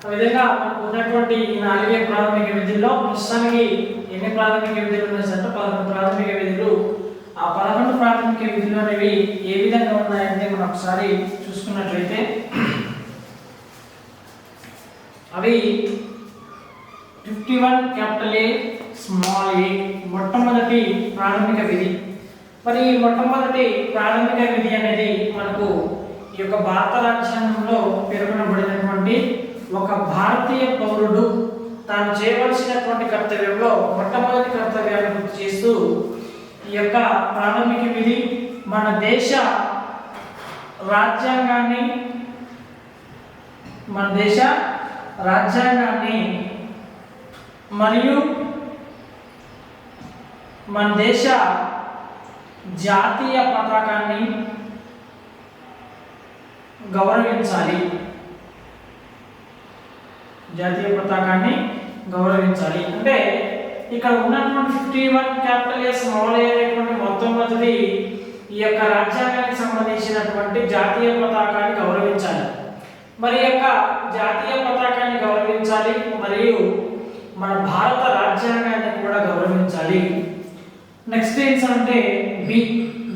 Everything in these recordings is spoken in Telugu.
ఆ విధంగా మనకు ఉన్నటువంటి ఈ 4 ప్రాథమిక విధుల్లో ప్రస్తుతానికి ఎన్ని ప్రాథమిక విధులు ఉన్నాయి అంటే 11 ప్రాథమిక విధులు. ఆ 11 ప్రాథమిక విధులు అనేవి ఏ విధంగా ఉన్నాయంటే మనం ఒకసారి చూసుకున్నట్లయితే అవి 51 క్యాపిటల్ ఏ స్మాల్ ఏ మొట్టమొదటి ప్రాథమిక విధి. మరి ఈ మొట్టమొదటి ప్రాథమిక విధి అనేది మనకు ఈ యొక్క భారత రాజ్యాంగంలో పేర్కొనబడినటువంటి ఒక భారతీయ పౌరుడు తాను చేయవలసినటువంటి కర్తవ్యంలో మొట్టమొదటి కర్తవ్యాన్ని గుర్తు చేస్తూ ఈ యొక్క ప్రాథమిక విధి మన దేశ రాజ్యాంగాన్ని మరియు మన దేశ జాతీయ పతాకాన్ని గౌరవించాలి. అంటే ఇక్కడ ఉన్నటువంటి 51 క్యాపిటల్ ఏ స్మాల్ ఏ అనేటువంటి మొట్టమొదటి ఈ యొక్క రాజ్యాంగానికి సంబంధించినటువంటి జాతీయ పతాకాన్ని గౌరవించాలి. మరి యొక్క జాతీయ పతాకాన్ని గౌరవించాలి మరియు మన భారత రాజ్యాంగాన్ని కూడా గౌరవించాలి. నెక్స్ట్ ఏంటంటే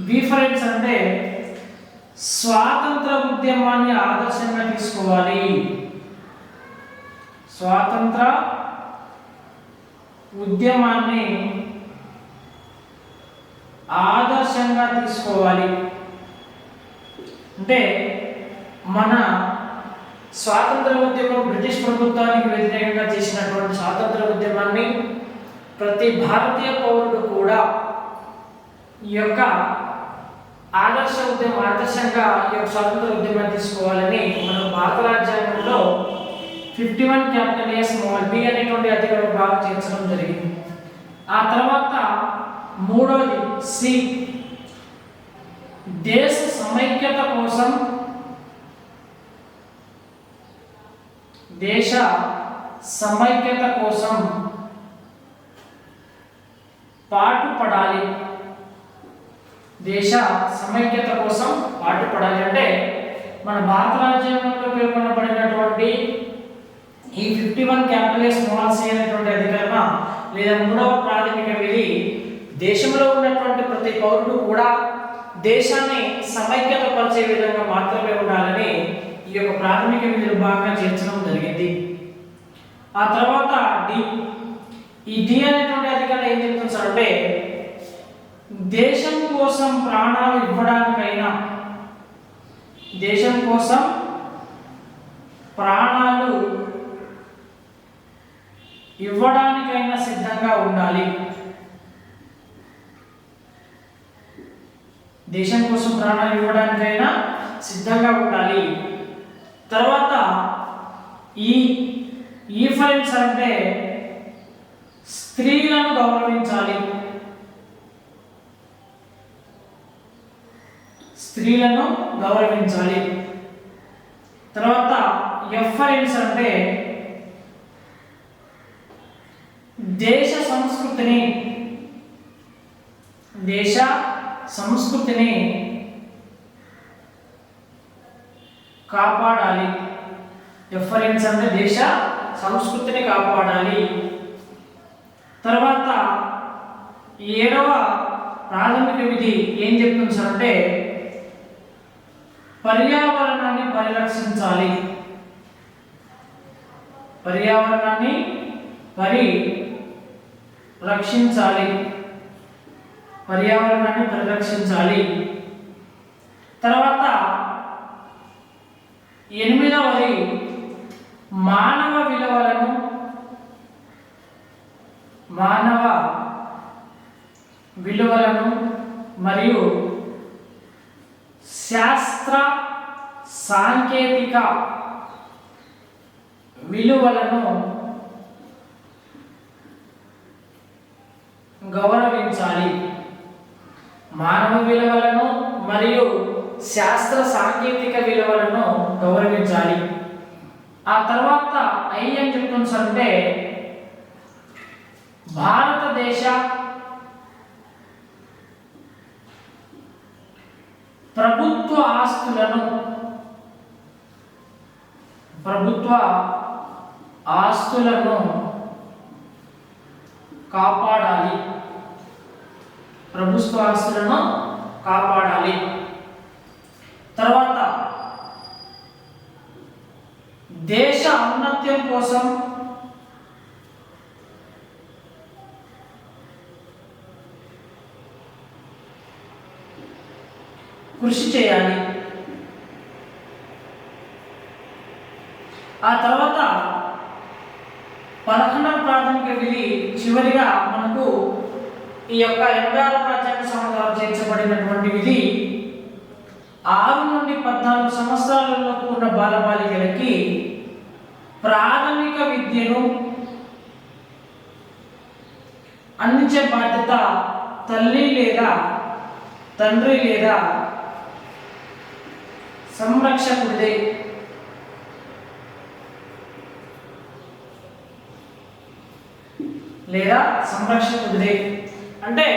బి ఫ్రెండ్స్ అంటే స్వాతంత్ర ఉద్యమాన్ని ఆదర్శంగా తీసుకోవాలి. స్వాతంత్ర ఉద్యమాన్ని ఆదర్శంగా తీసుకోవాలి. అంటే మన స్వాతంత్ర ఉద్యమం బ్రిటిష్ ప్రభుత్వానికి వ్యతిరేకంగా చేసినటువంటి స్వాతంత్ర ఉద్యమాన్ని ప్రతి భారతీయ పౌరుడు కూడా ఈ యొక్క ఆదర్శంగా ఈ యొక్క స్వాతంత్ర ఉద్యమాన్ని తీసుకోవాలని మన భారత రాజ్యాంగంలో 51 క్యాపిటల్ ఏ స్మాల్ బి అనేటువంటి అధికార భాగం చేర్చడం జరిగింది. ఆ తర్వాత మూడవది సి దేశ సమైక్యత కోసం పాటుపడాలి. అంటే మన భారత రాజ్యాంగంలో పేర్కొనబడినటువంటి ఈ 51 క్యాపిటల్ ఏ స్మాల్ సి అనేటువంటి అధికరణ లేదా మూడవ ప్రాథమిక విధి దేశంలో ఉన్నటువంటి ప్రతి పౌరుడు కూడా దేశాన్ని సమైక్యత పరిచే విధంగా మాత్రమే ఉండాలని ఈ యొక్క ప్రాథమిక విధులు భాగంగా చేర్చడం జరిగింది. ఆ తర్వాత ఈ డి అనేటువంటి అధికారం ఏం చెప్తుంది సార్ అంటే దేశం కోసం ప్రాణాలు ఇవ్వడానికైనా సిద్ధంగా ఉండాలి. దేశం కోసం ప్రాణాలు ఇవ్వడానికైనా సిద్ధంగా ఉండాలి. తర్వాత ఈ ఫ్రెండ్స్ అంటే స్త్రీలను గౌరవించాలి. తర్వాత ఎఫ్ ఫ్రెండ్స్ అంటే దేశ సంస్కృతిని కాపాడాలి. ఎఫరెన్స్ అంటే దేశ సంస్కృతిని కాపాడాలి. తర్వాత 7వ ప్రాథమిక విధి ఏం చెప్తుంది సార్ అంటే పర్యావరణాన్ని పరిరక్షించాలి. తర్వాత 8వది మానవ విలువలను మరియు శాస్త్ర సాంకేతిక విలువలను గౌరవించాలి. మానవ విలువలను మరియు శాస్త్ర సాంకేతిక విలువలను గౌరవించాలి. ఆ తర్వాత ఐ ఏం చెప్తుంది అంటే భారతదేశ ప్రభుత్వ ఆస్తులను కాపాడాలి. ప్రభుత్వ ఆస్తులను కాపాడాలి. తర్వాత దేశ ఔన్నత్యం కోసం కృషి చేయాలి. ఆ తర్వాత 11వ ప్రాథమిక విధి చివరిగా మనకు ఈ యొక్క 86వ రాజ్యాంగ సభ ద్వారా చేర్చబడినటువంటి విధి 6 నుండి 14 సంవత్సరాలలోపు ఉన్న బాలబాలికలకి ప్రాథమిక విద్యను అందించే బాధ్యత తల్లి లేదా తండ్రి లేదా సంరక్షకుడిదే. అంటే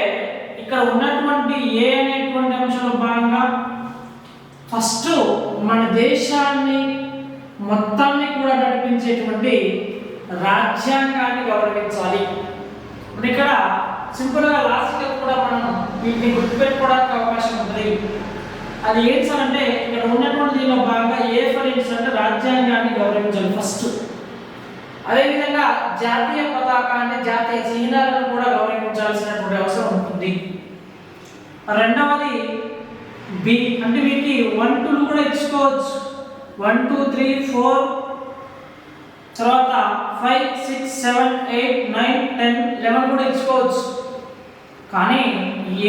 ఇక్కడ ఉన్నటువంటి ఏ అనేటువంటి అంశంలో భాగంగా ఫస్ట్ మన దేశాన్ని మొత్తాన్ని కూడా నడిపించేటువంటి రాజ్యాంగాన్ని గౌరవించాలి. ఇప్పుడు ఇక్కడ సింపుల్గా లాజికల్ కూడా మనం వీటిని గుర్తుపెట్టుకోవడానికి అవకాశం ఉంటుంది. అది ఏంటి సార్ అంటే ఇక్కడ ఉన్నటువంటి దీనిలో భాగంగా ఏ ఫర్ ఇన్స్టెన్స్ అంటే రాజ్యాంగాన్ని గౌరవించాలి ఫస్ట్. అదేవిధంగా జాతీయ పతాకాన్ని జాతీయ చిహ్నాలను కూడా గౌరవించాల్సినటువంటి అవసరం ఉంటుంది. రెండవది బి అంటే వీటికి 1 2 కూడా ఇచ్చుకోవచ్చు. 1 2 3 4 తర్వాత 5 6 7 8 9 10 11 కూడా ఇచ్చుకోవచ్చు. కానీ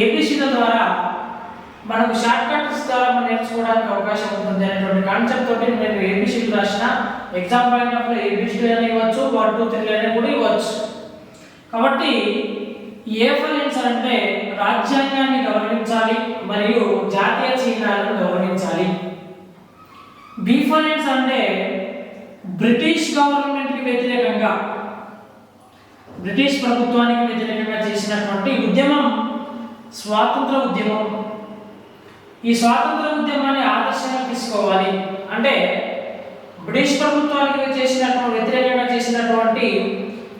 ఏబిసిల ద్వారా మనకు షార్ట్ కట్స్ ద్వారా మనం నేర్చుకోవడానికి అవకాశం ఉంటుంది అనేటువంటి కాన్సెప్ట్ తోటి నేను ఏబిసిలు రాసిన ఎగ్జామ్ పాయింట్ ఆఫ్ ఏబిసిలు అని ఇవ్వచ్చు, 1 2 3 అని కూడా ఇవ్వచ్చు. కాబట్టి ఏ ఫర్ అంటే రాజ్యాంగాన్ని గౌరవించాలి మరియు జాతీయ చిహ్నాలను గౌరవించాలి. బి ఫర్ అంటే బ్రిటిష్ గవర్నమెంట్కి వ్యతిరేకంగా బ్రిటిష్ ప్రభుత్వానికి వ్యతిరేకంగా చేసినటువంటి ఉద్యమం స్వాతంత్ర ఉద్యమం. ఈ స్వాతంత్ర ఉద్యమాన్ని ఆదర్శంగా తీసుకోవాలి. అంటే బ్రిటిష్ ప్రభుత్వానికి వ్యతిరేకంగా చేసినటువంటి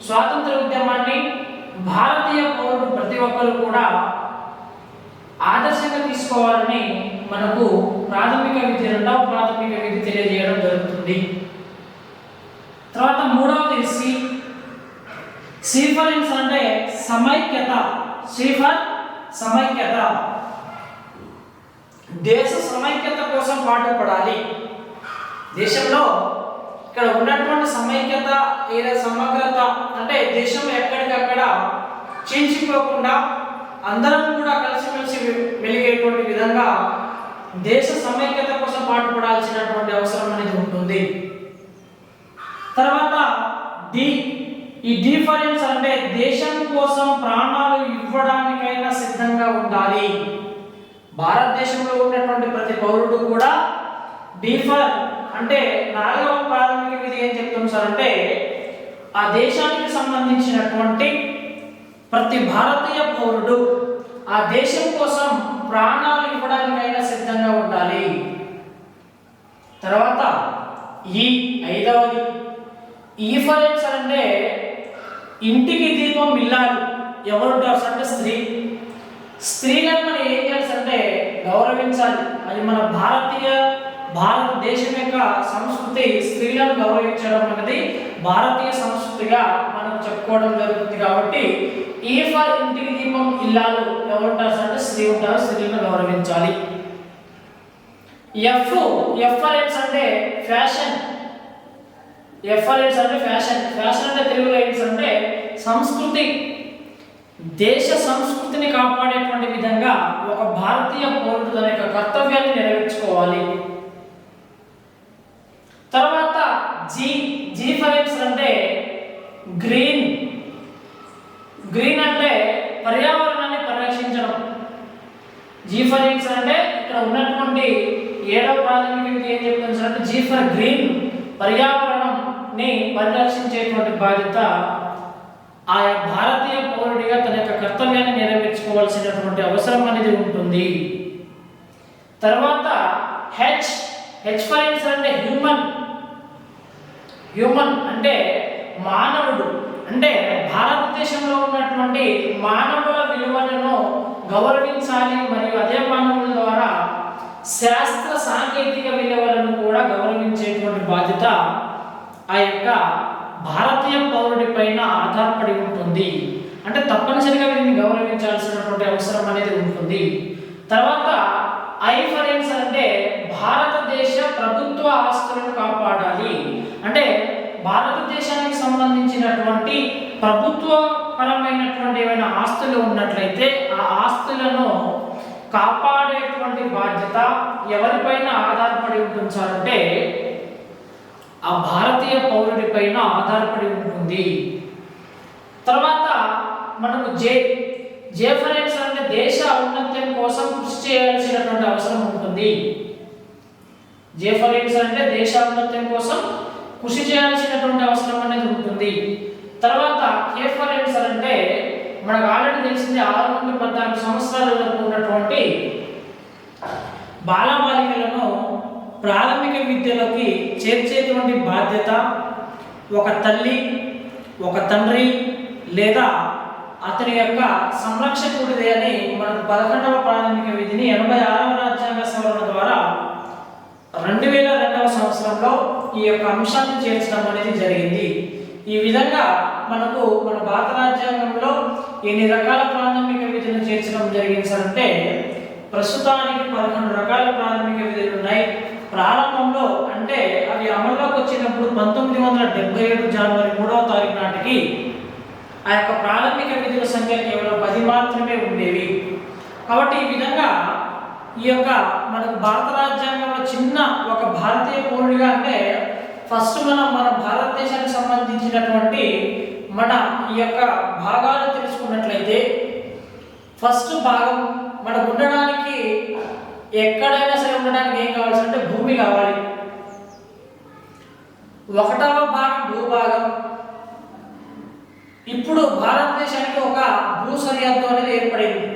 స్వాతంత్ర ఉద్యమాన్ని భారతీయ పౌరుడు ప్రతి ఒక్కరు కూడా ఆదర్శంగా తీసుకోవాలని మనకు ప్రాథమిక విద్య 2వ ప్రాథమిక విద్య తెలియజేయడం జరుగుతుంది. తర్వాత మూడవది సి ఫర్ అంటే సమైక్యత. సమైక్యత దేశ సమైక్యత కోసం పాటుపడాలి. దేశంలో ఇక్కడ ఉన్నటువంటి సమైక్యత లేదా సమగ్రత అంటే దేశం ఎక్కడికక్కడ చీల్చిపోకుండా అందరం కూడా కలిసిమెలిసి వెలిగేటువంటి విధంగా దేశ సమైక్యత కోసం పాటుపడాల్సినటువంటి అవసరం అనేది ఉంటుంది. తర్వాత ఈ డిఫరెన్స్ అంటే దేశం కోసం ప్రాణాలు ఇవ్వడానికైనా సిద్ధంగా ఉండాలి. భారతదేశంలో ఉన్నటువంటి ప్రతి పౌరుడు కూడా డిఫర్ అంటే 4వ ప్రాథమిక విధి ఏం చెప్తాం సార్ అంటే ఆ దేశానికి సంబంధించినటువంటి ప్రతి భారతీయ పౌరుడు ఆ దేశం కోసం ప్రాణాలు ఇవ్వడానికైనా సిద్ధంగా ఉండాలి. తర్వాత ఈ 5వది ఈ ఫర్ అంటే ఇంటికి దీపం ఇల్లాలు. ఎవరుంటారు అంటే స్త్రీలను మనం ఏం చేయాలి అంటే గౌరవించాలి. అది మన భారతదేశం యొక్క సంస్కృతి. స్త్రీలను గౌరవించడం అనేది భారతీయ సంస్కృతిగా మనం చెప్పుకోవడం జరుగుతుంది. కాబట్టి ఈ ఫర్ ఇంటికి దీపం ఇల్లాలు ఎవరుంటారు అంటే స్త్రీ ఉంటారు, స్త్రీలను గౌరవించాలి. ఎఫ్ ఫర్ అంటే ఫ్యాషన్. ఫ్యాషన్ అంటే తెలుగులో అంటే సంస్కృతి. దేశ సంస్కృతిని కాపాడేటువంటి విధంగా ఒక భారతీయ పౌరుడు తన యొక్క కర్తవ్యాన్ని నెరవేర్చుకోవాలి. తర్వాత జీ ఫర్ అంటే గ్రీన్ అంటే పర్యావరణాన్ని పరిరక్షించడం. జీ ఫర్ అంటే ఇక్కడ ఉన్నటువంటి 7వ ప్రాథమిక విధి ఏం చెప్తుంది అంటే జీ ఫర్ గ్రీన్ పర్యావరణాన్ని పరిరక్షించేటువంటి బాధ్యత ఆయా భారతీయ పౌరుడిగా తన యొక్క కర్తవ్యాన్ని నెరవేర్చుకోవాల్సినటువంటి అవసరం అనేది ఉంటుంది. తర్వాత హెచ్ ఫర్ అంటే హ్యూమన్ అంటే మానవుడు అంటే భారతదేశంలో ఉన్నటువంటి మానవుల విలువలను గౌరవించాలి, మరియు అదే మానవుల ద్వారా శాస్త్ర సాంకేతిక విలువలను కూడా గౌరవించేటువంటి బాధ్యత ఆ యొక్క భారతీయ పౌరుడి పైన ఆధారపడి ఉంటుంది. అంటే తప్పనిసరిగా వీరిని గౌరవించాల్సినటువంటి అవసరం అనేది ఉంటుంది. తర్వాత ఐ ఫర్ ఆన్సర్ అంటే భారతదేశ ప్రభుత్వ ఆస్తులను కాపాడాలి. అంటే భారతదేశానికి సంబంధించినటువంటి ప్రభుత్వ పరమైనటువంటి ఏమైనా ఆస్తులు ఉన్నట్లయితే ఆ ఆస్తులను కాపాడేటువంటి బాధ్యత ఎవరిపైన ఆధారపడి ఉంటుందంటే ఆ భారతీయ పౌరుడి పైన ఆధారపడి ఉంటుంది. తర్వాత మనకు జే ఫర్ ఆన్సర్ అంటే దేశ ఔన్నత్యం కోసం కృషి చేయాల్సినటువంటి అవసరం ఉంటుంది. జే ఫర్ ఆన్సర్ అంటే దేశ ఔన్నత్యం కోసం కృషి చేయాల్సినటువంటి అవసరం అనేది ఉంటుంది. తర్వాత కే ఫర్ ఆన్సర్ అంటే మనకు ఆల్రెడీ తెలిసింది 6 నుండి 14 సంవత్సరాల వరకు ఉన్నటువంటి బాలబాలికలను ప్రాథమిక విద్యలోకి చేర్చేటువంటి బాధ్యత ఒక తల్లి, ఒక తండ్రి లేదా అతని యొక్క సంరక్షకుడిదే అని మనకు 11వ ప్రాథమిక విధిని 86వ రాజ్యాంగ సవరణ ద్వారా 2002వ సంవత్సరంలో ఈ యొక్క అంశాన్ని చేర్చడం అనేది జరిగింది. ఈ విధంగా మనకు మన భారత రాజ్యాంగంలో ఎన్ని రకాల ప్రాథమిక విధులను చేర్చడం జరిగింది సార్ అంటే ప్రస్తుతానికి 11 రకాల ప్రాథమిక విధులు ఉన్నాయి. ప్రారంభంలో అంటే అవి అమల్లోకి వచ్చినప్పుడు 1977 జనవరి 3వ తారీఖు నాటికి ఆ యొక్క ప్రాథమిక విధుల సంఖ్య కేవలం 10 మాత్రమే ఉండేవి. కాబట్టి ఈ విధంగా ఈ యొక్క మనకు భారత రాజ్యాంగంలో చిన్న ఒక భారతీయ పౌరుడిగా అంటే ఫస్ట్ మన భారతదేశానికి సంబంధించినటువంటి మన ఈ యొక్క భాగాలు తెలుసుకున్నట్లయితే ఫస్ట్ భాగం మనకు ఉండడానికి ఎక్కడైనా సరే ఉండడానికి ఏం కావాల్సి అంటే భూమి కావాలి. 1వ భాగం భూభాగం. ఇప్పుడు భారతదేశానికి ఒక భూ సరిహద్దు అనేది ఏర్పడింది.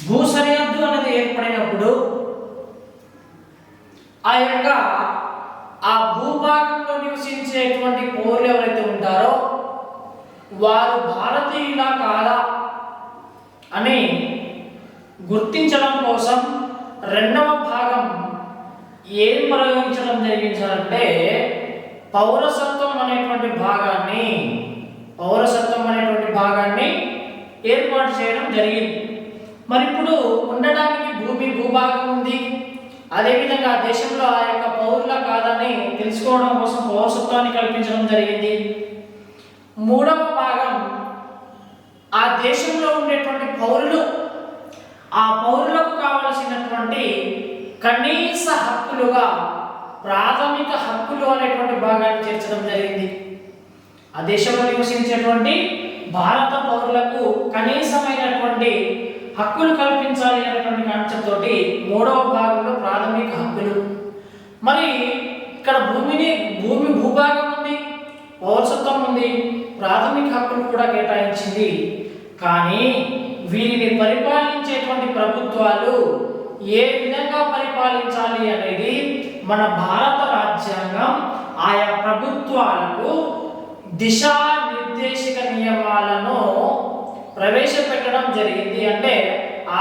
భూ సరిహద్దు అనేది ఏర్పడినప్పుడు ఆ యొక్క ఆ భూభాగంలో నివసించేటువంటి పౌరులు ఎవరైతే ఉంటారో వారు భారతీయులా కాదా అని గుర్తించడం కోసం 2వ భాగం ఏం ప్రయోగించడం జరిగించాలంటే పౌరసత్వం అనేటువంటి భాగాన్ని ఏర్పాటు చేయడం జరిగింది. మరి ఇప్పుడు ఉండడానికి భూభాగం ఉంది. అదేవిధంగా దేశంలో ఆ యొక్క పౌరుల కాదని తెలుసుకోవడం కోసం పౌరసత్వాన్ని కల్పించడం జరిగింది. 3వ భాగం ఆ దేశంలో ఉండేటువంటి పౌరులు ఆ పౌరులకు కావలసినటువంటి కనీస హక్కులుగా ప్రాథమిక హక్కులు అనేటువంటి భాగాన్ని చేర్చడం జరిగింది. ఆ దేశంలో నివసించేటువంటి భారత పౌరులకు కనీసమైనటువంటి హక్కులు కల్పించాలి అనేటువంటి కాన్సెప్ట్ తోటి 3వ భాగంలో ప్రాథమిక హక్కులు. మరి ఇక్కడ భూభాగం ఉంది, పౌరసత్వం ఉంది, ప్రాథమిక హక్కులు కూడా కేటాయించింది. కానీ వీరిని పరిపాలించేటువంటి ప్రభుత్వాలు ఏ విధంగా పరిపాలించాలి అనేది మన భారత రాజ్యాంగం ఆయా ప్రభుత్వాలకు దిశానిర్దేశక నియమాలను ప్రవేశపెట్టడం జరిగింది. అంటే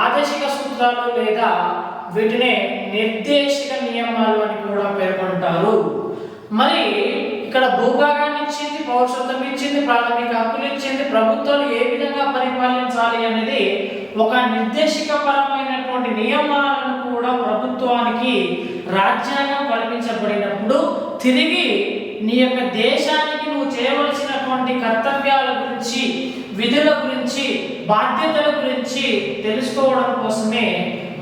ఆదేశిక సూత్రాలు లేదా వీటినే నిర్దేశక నియమాలు అని కూడా పేర్కొంటారు. మరి ఇక్కడ భూభాగాన్ని ఇచ్చింది, పౌరసత్వం ఇచ్చింది, ప్రాథమిక హక్కులు ఇచ్చింది. ప్రభుత్వాలు ఏ విధంగా పరిపాలించాలి అనేది ఒక నిర్దేశక పరమైనటువంటి నియమాలను కూడా ప్రభుత్వానికి రాజ్యాంగం కల్పించబడినప్పుడు తిరిగి నీ యొక్క దేశానికి నువ్వు చేయవలసినటువంటి కర్తవ్యాల గురించి, విధుల గురించి, బాధ్యతల గురించి తెలుసుకోవడం కోసమే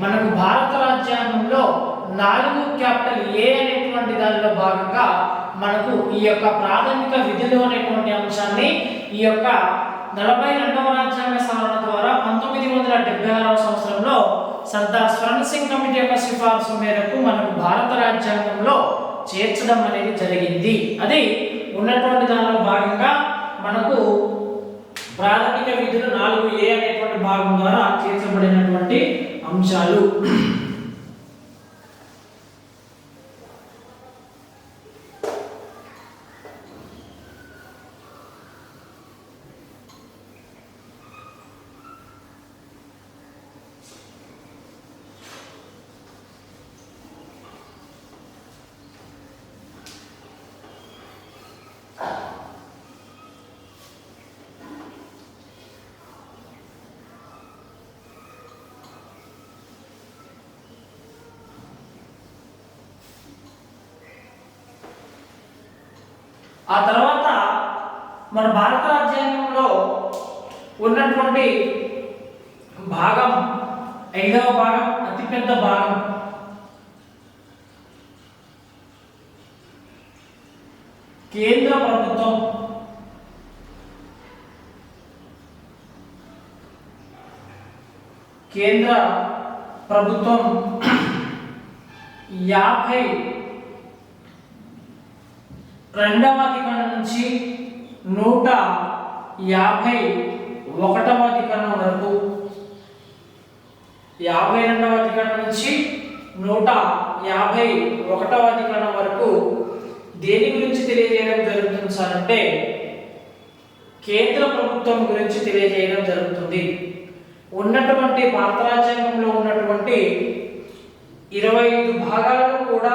మనకు భారత రాజ్యాంగంలో 4A అనేటువంటి దానిలో భాగంగా మనకు ఈ యొక్క ప్రాథమిక విధులు అనేటువంటి అంశాన్ని ఈ యొక్క 42వ రాజ్యాంగ సవరణ ద్వారా 1976వ సంవత్సరంలో సర్దార్ స్వరణ్ సింగ్ కమిటీ యొక్క సిఫార్సు మేరకు మనకు భారత రాజ్యాంగంలో చేర్చడం అనేది జరిగింది. అది ఉన్నటువంటి దానిలో భాగంగా మనకు ప్రాథమిక విధులు 4A అనేటువంటి భాగం ద్వారా చేర్చబడినటువంటి అంశాలు. ఆ తర్వాత మన భారత రాజ్యాంగంలో ఉన్నటువంటి భాగం 5వ భాగం అతిపెద్ద భాగం. కేంద్ర ప్రభుత్వం కేంద్ర ప్రభుత్వం 52వ అధికరణం నుంచి 151వ అధికరణం వరకు 52వ అధికరణం నుంచి 151వ అధికరణం వరకు దేని గురించి తెలియజేయడం జరుగుతుంది సార్ అంటే కేంద్ర ప్రభుత్వం గురించి తెలియజేయడం జరుగుతుంది. ఉన్నటువంటి భారత రాజ్యాంగంలో ఉన్నటువంటి 25 భాగాలలో కూడా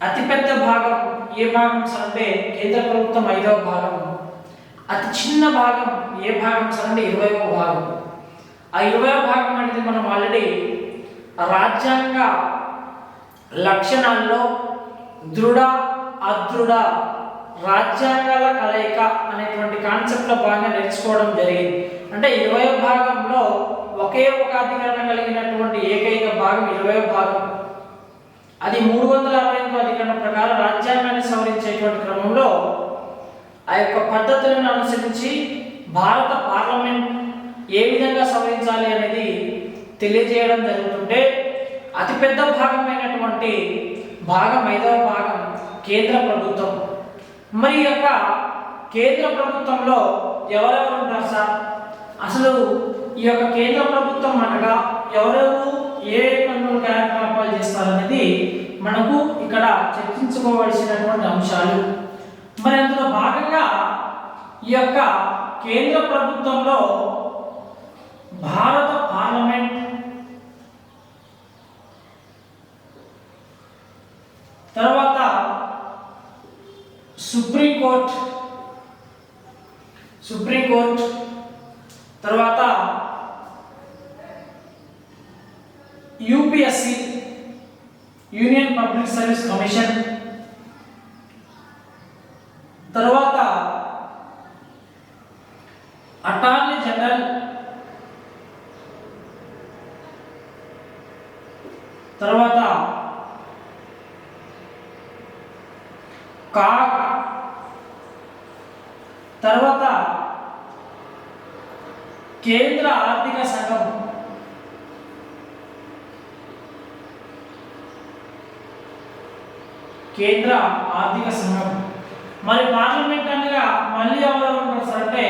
అతిపెద్ద భాగం ఏ భాగం సార్ అంటే కేంద్ర ప్రభుత్వం 5వ భాగం. అతి చిన్న భాగం ఏ భాగం సార్ అంటే 20వ భాగం. ఆ 20వ భాగం అనేది మనం ఆల్రెడీ రాజ్యాంగ లక్షణాల్లో దృఢ అదృఢ రాజ్యాంగాల కలయిక అనేటువంటి కాన్సెప్ట్ లో భాగంగా నేర్చుకోవడం జరిగింది. అంటే 20వ భాగంలో ఒకే ఒక అధికరణ కలిగినటువంటి ఏకైక భాగం 20వ భాగం. అది 368వ అధికరణ ప్రకారం రాజ్యాంగాన్ని సవరించేటువంటి క్రమంలో ఆ యొక్క పద్ధతులను అనుసరించి భారత పార్లమెంట్ ఏ విధంగా సవరించాలి అనేది తెలియజేయడం జరుగుతుంటే అతిపెద్ద భాగమైనటువంటి భాగం 5వ భాగం కేంద్ర ప్రభుత్వం. మరి యొక్క కేంద్ర ప్రభుత్వంలో ఎవరెవరు ఉంటారు సార్? అసలు ఈ యొక్క కేంద్ర ప్రభుత్వం అనగా ఎవరెవరు ఏ పనులు కార్యకలాపాలు చేస్తారనేది మనకు ఇక్కడ చర్చించుకోవాల్సినటువంటి అంశాలు. మరి అందులో భాగంగా ఈ యొక్క కేంద్ర ప్రభుత్వంలో భారత పార్లమెంట్, తర్వాత సుప్రీంకోర్టు, తర్వాత UPSC union public service commission, తర్వాత అటార్నీ జనరల్, తర్వాత కాగ్, తర్వాత కేంద్ర ఆర్థిక సంఘం, మరి పార్లమెంట్ అనగా మళ్ళీ ఎవరు ఉంటారు అంటే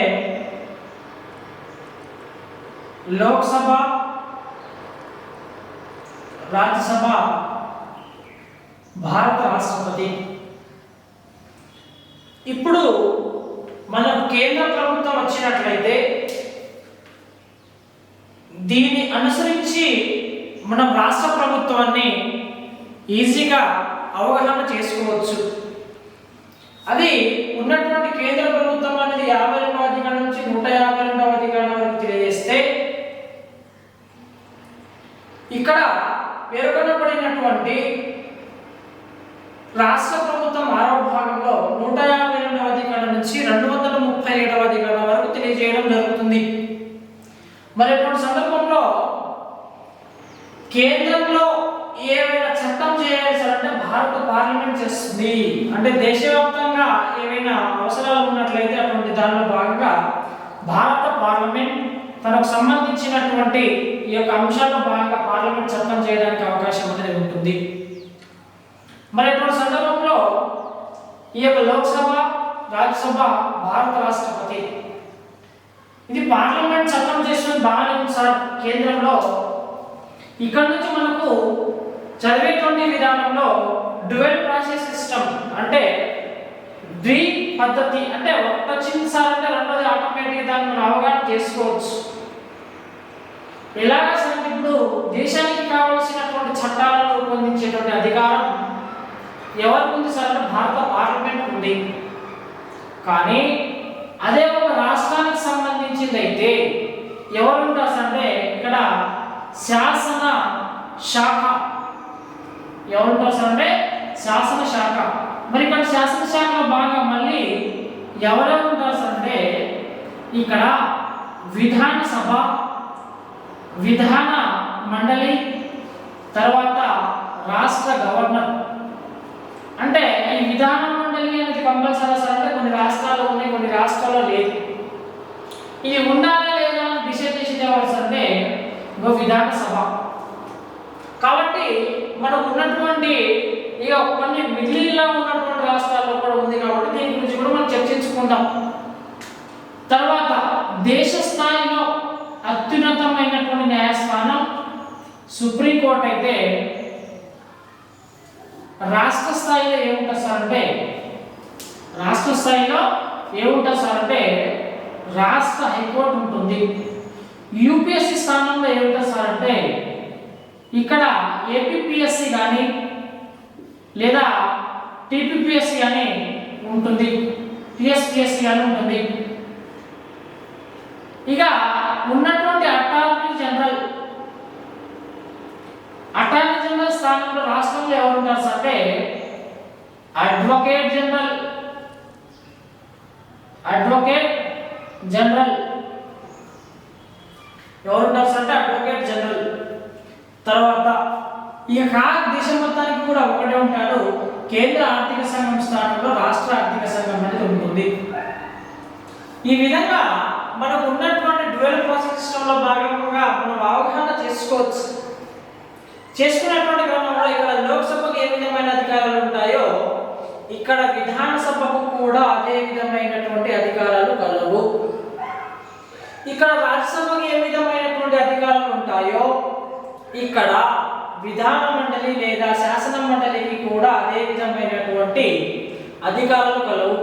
లోక్సభ, రాజ్యసభ, భారత రాష్ట్రపతి. ఇప్పుడు మనం కేంద్ర ప్రభుత్వం వచ్చినట్లయితే దీన్ని అనుసరించి మనం రాష్ట్ర ప్రభుత్వాన్ని ఈజీగా అవగాహన చేసుకోవచ్చు. అది ఉన్నటువంటి కేంద్ర ప్రభుత్వం అనేది 52వ అధికరణం నుంచి 152వ అధికరణం వరకు తెలియజేస్తే ఇక్కడ పేర్కొనబడినటువంటి రాష్ట్ర ప్రభుత్వం 6వ భాగంలో 152వ అధికరణం నుంచి 237వ అధికరణం వరకు తెలియజేయడం జరుగుతుంది. మరి అటువంటి సందర్భంలో కేంద్రంలో ఏవైనా చట్టం చేయాల్సిందంటే భారత పార్లమెంట్ చేస్తుంది. అంటే దేశవ్యాప్తంగా ఏవైనా అవసరాలు ఉన్నట్లయితే అటువంటి దానిలో భాగంగా భారత పార్లమెంట్ తనకు సంబంధించినటువంటి ఈ యొక్క అంశాల్లో భాగంగా పార్లమెంట్ చట్టం చేయడానికి అవకాశం అనేది ఉంటుంది. మరి అటువంటి సందర్భంలో ఈ యొక్క లోక్సభ, రాజ్యసభ, భారత రాష్ట్రపతి ఇది పార్లమెంట్ చట్టం చేసిన బాగానే ఉంది సార్ కేంద్రంలో. ఇక్కడ నుంచి మనకు చదివేటువంటి విధానంలో డ్యూయల్ ప్రాసెస్ సిస్టమ్ అంటే ద్వి పద్ధతి, అంటే ఒకటి వచ్చింది సార్ అంటే రెండోది ఆటోమేటిక్గా దాన్ని మనం అవగాహన చేసుకోవచ్చు. ఎలాగా సార్ ఇప్పుడు దేశానికి కావాల్సినటువంటి చట్టాలను రూపొందించేటువంటి అధికారం ఎవరికి ఉంది సార్ అంటే భారత పార్లమెంట్ ఉంది. కానీ అదే ఒక రాష్ట్రానికి సంబంధించింది అయితే ఎవరు ఉంటారు సార్ అంటే ఇక్కడ శాసన శాఖ. ఎవరుంటారు సార్ అంటే శాసన శాఖ. మరి ఇక్కడ శాసనశాఖలో భాగంగా మళ్ళీ ఎవరెవరు ఉంటారు అంటే ఇక్కడ విధానసభ, విధాన మండలి, తర్వాత రాష్ట్ర గవర్నర్. అంటే ఈ విధాన మండలి అనేది కంపల్సరీ సార్ అంటే కొన్ని రాష్ట్రాల్లో ఉన్నాయి, కొన్ని రాష్ట్రాల్లో లేదు. ఇది ఉండాలా లేదా అని డిసైడ్ చేసేది ఎవరు అంటే విధానసభ. కాబట్టి మనకు ఉన్నటువంటి ఇక కొన్ని మిగిలిలో ఉన్నటువంటి రాష్ట్రాల్లో కూడా ఉంది కాబట్టి దీని గురించి కూడా మనం చర్చించుకుందాం. తర్వాత దేశ స్థాయిలో అత్యున్నతమైనటువంటి న్యాయస్థానం సుప్రీంకోర్టు అయితే, రాష్ట్ర స్థాయిలో ఏముంటుంది సార్ అంటే రాష్ట్ర హైకోర్టు ఉంటుంది. యూపీఎస్సీ స్థానంలో ఏముంటుంది సార్ అంటే ఇక్కడ ఏపీపీఎస్సీ కానీ లేదా టీపీపీఎస్సీ కానీ ఉంటుంది, టీఎస్పీఎస్సీ కానీ ఉంటుంది. ఇక ఉన్నటువంటి అటార్నీ జనరల్ స్థానంలో రాష్ట్రంలో ఎవరు ఉంటారు సార్ అంటే అడ్వకేట్ జనరల్ ఎవరు ఉంటారు సార్ అంటే అడ్వకేట్ జనరల్. తర్వాత ఇక దేశం మొత్తానికి కూడా ఒకటే ఉంటాడు, కేంద్ర ఆర్థిక సంఘం స్థానంలో రాష్ట్ర ఆర్థిక సంఘం అనేది ఉంటుంది. ఈ విధంగా మనకు ఉన్నటువంటి డ్యూయల్ ప్రాసెస్ సిస్టంలో భాగంగా మనం అవగాహన చేసుకున్నటువంటి క్రమంలో ఇక్కడ లోక్సభకు ఏ విధమైన అధికారాలు ఉంటాయో ఇక్కడ విధానసభకు కూడా అదే విధమైనటువంటి అధికారాలు కలవు. ఇక్కడ రాజ్యసభకు ఏ విధమైనటువంటి అధికారాలు ఉంటాయో ఇక్కడ విధాన మండలి లేదా శాసన మండలికి కూడా అదే విధమైనటువంటి అధికారాలు కలవు.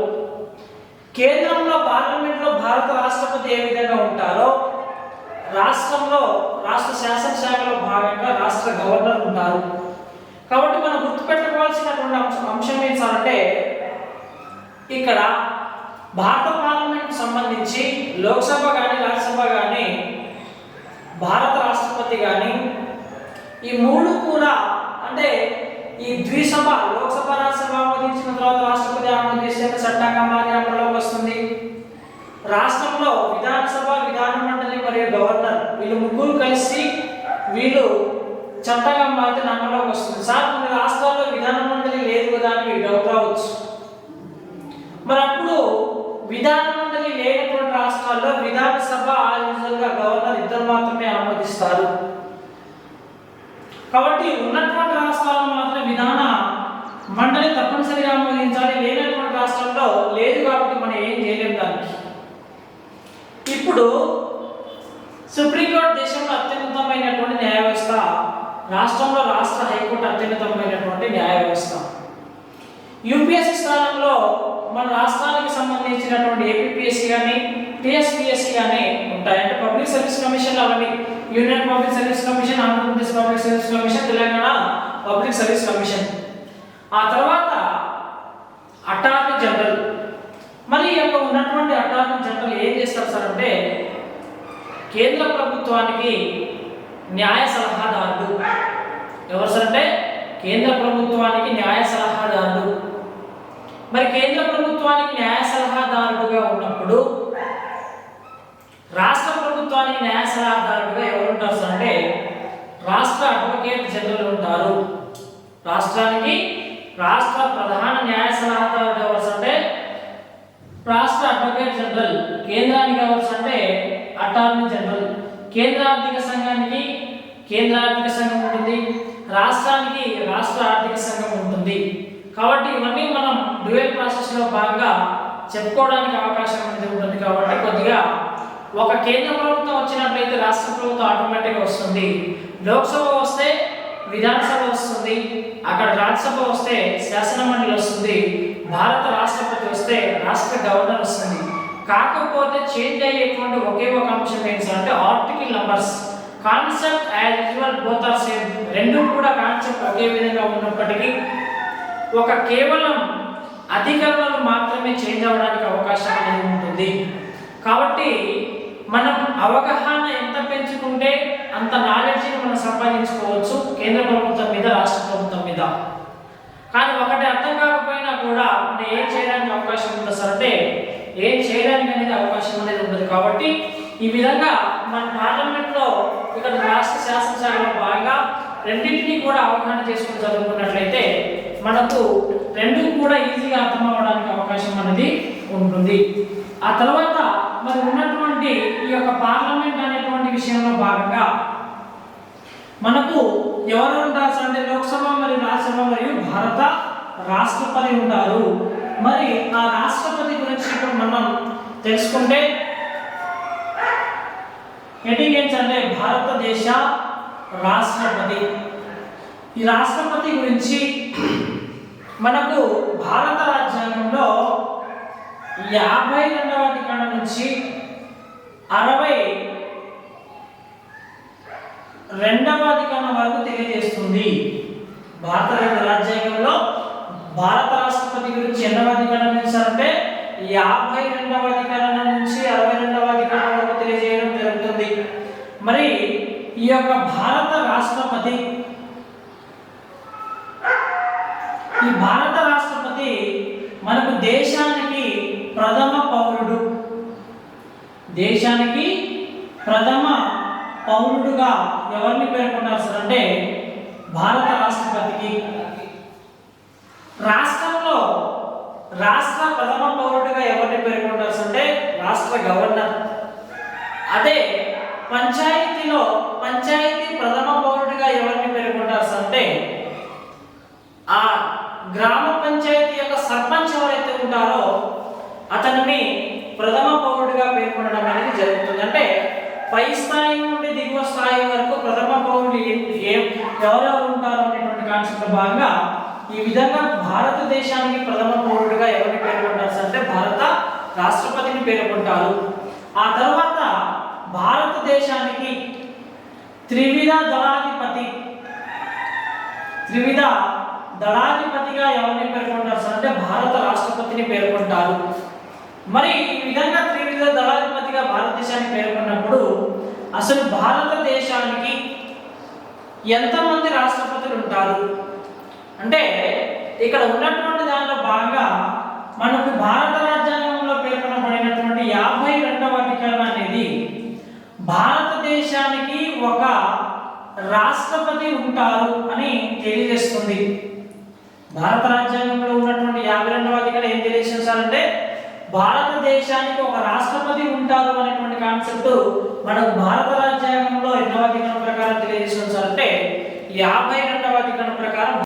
కేంద్రంలో పార్లమెంట్లో భారత రాష్ట్రపతి ఏ విధంగా ఉంటారో రాష్ట్రంలో రాష్ట్ర శాసనశాఖలో భాగంగా రాష్ట్ర గవర్నర్ ఉంటారు. కాబట్టి మనం గుర్తుపెట్టుకోవాల్సినటువంటి అంశం ఏంటి సార్ అంటే ఇక్కడ భారత పార్లమెంట్ సంబంధించి లోక్సభ కానీ రాజ్యసభ కానీ భారత రాష్ట్రపతి కానీ ఈ మూడు కూడా అంటే ఈ ద్విసభ లోక్సభ రాజ్యసభ ఆమోదించిన తర్వాత రాష్ట్రపతి ఆమోదిస్తే చట్టంగా మారి అమలులోకి వస్తుంది. రాష్ట్రంలో విధానసభ, విధాన మండలి మరియు గవర్నర్ వీళ్ళు ముగ్గురు కలిసి వీళ్ళు చట్టంగా మారితే అమలులోకి వస్తుంది. సార్ కొన్ని రాష్ట్రాల్లో విధాన మండలి లేదు కదా అని డౌట్ రావచ్చు. మరి అప్పుడు విధాన మండలి లేనటువంటి రాష్ట్రాల్లో విధానసభ యూజువల్గా గవర్నర్ ఇద్దరు మాత్రమే ఆమోదిస్తారు. కాబట్టి ఉన్నటువంటి రాష్ట్రాల్లో మాత్రం విధాన మండలి తప్పనిసరిగా ఆమోదించాలి, లేనటువంటి రాష్ట్రంలో లేదు కాబట్టి మనం ఏం చేయలేము దానికి. ఇప్పుడు సుప్రీంకోర్టు దేశంలో అత్యున్నతమైనటువంటి న్యాయ వ్యవస్థ, రాష్ట్రంలో రాష్ట్ర హైకోర్టు అత్యున్నతమైనటువంటి న్యాయ వ్యవస్థ. యూపీఎస్సీ స్థానంలో మన రాష్ట్రానికి సంబంధించినటువంటి ఏపీపీఎస్సీ కానీ టీఎస్పీఎస్సీ కానీ ఉంటాయి. అంటే పబ్లిక్ సర్వీస్ కమిషన్ అవన్నీ union public service commission, Andhra Pradesh public service commission, Telangana public service commission. ఆ తర్వాత అటార్నీ జనరల్. మరి యొక్క ఉన్నటువంటి అటార్నీ జనరల్ ఏం చేస్తారు సార్ అంటే కేంద్ర ప్రభుత్వానికి న్యాయ సలహాదారుడు. ఎవరు సార్ అంటే కేంద్ర ప్రభుత్వానికి న్యాయ సలహాదారుడు. మరి కేంద్ర ప్రభుత్వానికి న్యాయ సలహాదారుడుగా ఉన్నప్పుడు రాష్ట్ర ప్రభుత్వానికి న్యాయ సలహాదారుడుగా ఎవరు ఉంటారు సార్ అంటే రాష్ట్ర అడ్వకేట్ జనరల్ ఉంటారు. రాష్ట్రానికి రాష్ట్ర ప్రధాన న్యాయ సలహాదారుడు ఎవరు అంటే రాష్ట్ర అడ్వకేట్ జనరల్. కేంద్రానికి ఎవరు అంటే అటార్నీ జనరల్. కేంద్ర ఆర్థిక సంఘానికి కేంద్ర ఆర్థిక సంఘం ఉంటుంది, రాష్ట్రానికి రాష్ట్ర ఆర్థిక సంఘం ఉంటుంది. కాబట్టి ఇవన్నీ మనం డ్యూయల్ ప్రాసెస్లో భాగంగా చెప్పుకోవడానికి అవకాశం అనేది ఉంటుంది. కాబట్టి కొద్దిగా ఒక కేంద్ర ప్రభుత్వం వచ్చినట్లయితే రాష్ట్ర ప్రభుత్వం ఆటోమేటిక్గా వస్తుంది, లోక్సభ వస్తే విధానసభ వస్తుంది, అక్కడ రాజ్యసభ వస్తే శాసన మండలి వస్తుంది, భారత రాష్ట్రపతి వస్తే రాష్ట్ర గవర్నర్ వస్తుంది. కాకపోతే చేంజ్ అయ్యేటువంటి ఒకే ఒక అంశం ఏంటి అంటే article numbers. Concept as usual both are same, రెండు కూడా కాన్సెప్ట్ ఒకే విధంగా ఉన్నప్పటికీ ఒక కేవలం అధికరణలు మాత్రమే చేంజ్ అవ్వడానికి అవకాశం అనేది ఉంటుంది. కాబట్టి మనం అవగాహన ఎంత పెంచుకుంటే అంత నాలెడ్జ్ని మనం సంపాదించుకోవచ్చు కేంద్ర ప్రభుత్వం మీద, రాష్ట్ర ప్రభుత్వం మీద. కానీ ఒకటి అర్థం కాకపోయినా కూడా మనం ఏం చేయడానికి అవకాశం ఉంటుంది సార్ అంటే ఏం చేయడానికి అనేది అవకాశం అనేది ఉండదు. కాబట్టి ఈ విధంగా మన పార్లమెంట్లో ఇక్కడ రాష్ట్ర శాసనసభలో భాగంగా రెండింటినీ కూడా అవగాహన చేసుకుని చదువుకున్నట్లయితే మనకు రెండు కూడా ఈజీగా అర్థం అవ్వడానికి అవకాశం అనేది ఉంటుంది. ఆ తర్వాత మరి ఉన్నటువంటి ఈ యొక్క పార్లమెంట్ అనేటువంటి విషయంలో భాగంగా మనకు ఎవరు ఉంటారు సార్ అంటే లోక్సభ మరియు రాజ్యసభ మరియు భారత రాష్ట్రపతి ఉంటారు. మరి ఆ రాష్ట్రపతి గురించి ఇప్పుడు మనం తెలుసుకుంటే హెడ్డింగ్ ఏంటంటే భారతదేశ రాష్ట్రపతి. ఈ రాష్ట్రపతి గురించి మనకు భారత రాజ్యాంగంలో 52వ అధికరణం నుంచి 62వ అధికరణం వరకు తెలియజేస్తుంది. భారత రాజ్యాంగంలో భారత రాష్ట్రపతి గురించి ఎన్నవ అధికరణం ఇచ్చారంటే 52వ అధికరణం నుంచి 62వ అధికరణం వరకు తెలియజేయడం జరుగుతుంది. మరి ఈ యొక్క భారత రాష్ట్రపతి మనకు దేశానికి ప్రథమ పౌరుడు. దేశానికి ప్రథమ పౌరుడుగా ఎవరిని పేర్కొన్నారు సార్ అంటే భారత రాష్ట్రపతికి. రాష్ట్రంలో రాష్ట్ర ప్రథమ పౌరుడిగా ఎవరిని పేర్కొంటారు అంటే రాష్ట్ర గవర్నర్. అదే పంచాయతీ ప్రథమ పౌరుడిగా ఎవరిని పేర్కొంటారు అంటే ఆ గ్రామ పంచాయతీ యొక్క సర్పంచ్ ఎవరైతే ఉంటారో అతనిని ప్రథమ పౌరుడిగా పేర్కొనడం అనేది జరుగుతుంది. అంటే పై స్థాయి నుండి దిగువ స్థాయి వరకు ప్రథమ పౌరుడు ఎవరెవరు ఉంటారో అనేటువంటి కాన్సెప్ట్ భాగంగా ఈ విధంగా భారతదేశానికి ప్రథమ పౌరుడిగా ఎవరిని పేర్కొంటారు అంటే భారత రాష్ట్రపతిని పేర్కొంటారు. ఆ తర్వాత భారతదేశానికి త్రివిధ దళాధిపతిగా ఎవరిని పేర్కొంటారు అంటే భారత రాష్ట్రపతిని పేర్కొంటారు. మరి ఈ విధంగా త్రివిధ దళాధిపతిగా భారతదేశాన్ని పేర్కొన్నప్పుడు అసలు భారతదేశానికి ఎంతమంది రాష్ట్రపతులు ఉంటారు అంటే ఇక్కడ ఉన్నటువంటి దానిలో భాగంగా మనకు భారత రాజ్యాంగంలో పేర్కొనబడినటువంటి 52వ అధికరణం అనేది భారతదేశానికి ఒక రాష్ట్రపతి ఉంటారు అని తెలియజేస్తుంది. భారత రాజ్యాంగంలో ఉన్నటువంటి 52వ అధికరణం ఏం తెలియజేస్తారంటే భారతదేశానికి ఒక రాష్ట్రపతి ఉంటారు అనేటువంటి కాన్సెప్ట్ మనకు భారత రాజ్యాంగంలో ఎన్నవ అధికరణం ప్రకారం తెలియజేస్తారంటే 52వ అధికరణం ప్రకారం